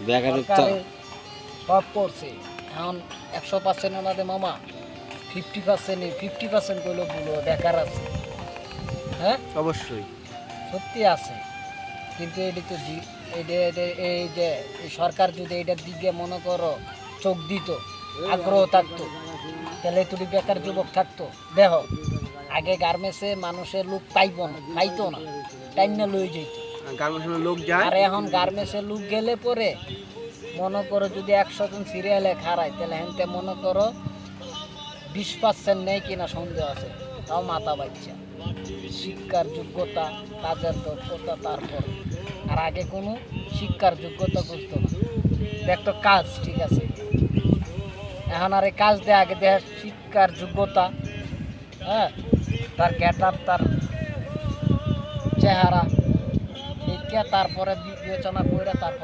বেকারত্ব সরকারে সব করছে। এখন 100% ওনাদের মামা 50% করলেও ভুলো বেকার আছে। হ্যাঁ, অবশ্যই সত্যি আছে, কিন্তু এটি তো এই যে এই সরকার যদি এটার দিকে মনে করো চোখ দিত, আগ্রহ থাকতো, তাহলে তুমি বেকার যুবক থাকতো। দেহ আগে গার্মেন্টসে মানুষের লোক পাইতো না, টাইম না লয়ে যেত। গার্মেন্টসের লোক যায়, আর এখন গার্মেন্টসের লোক গেলে পরে মনে করো যদি 100 জন সিরিয়ালে খাড়ায়, তাহলে হেনতে মনে করো 20% নেই কিনা সন্দেহ আছে, তাও মাথা বাচ্চা। শিক্ষার যোগ্যতা, কাজের দক্ষতা, তারপর আর আগে কোনো শিক্ষার যোগ্যতা বুঝতো না, দেখতো কাজ ঠিক আছে। এখন আর এই কাজ দেয়, আগে দেয় শিক্ষার যোগ্যতা, হ্যাঁ, তার গেট আপ, তার চেহারা, দেখিয়া তারপরে বিবেচনা করে তারপরে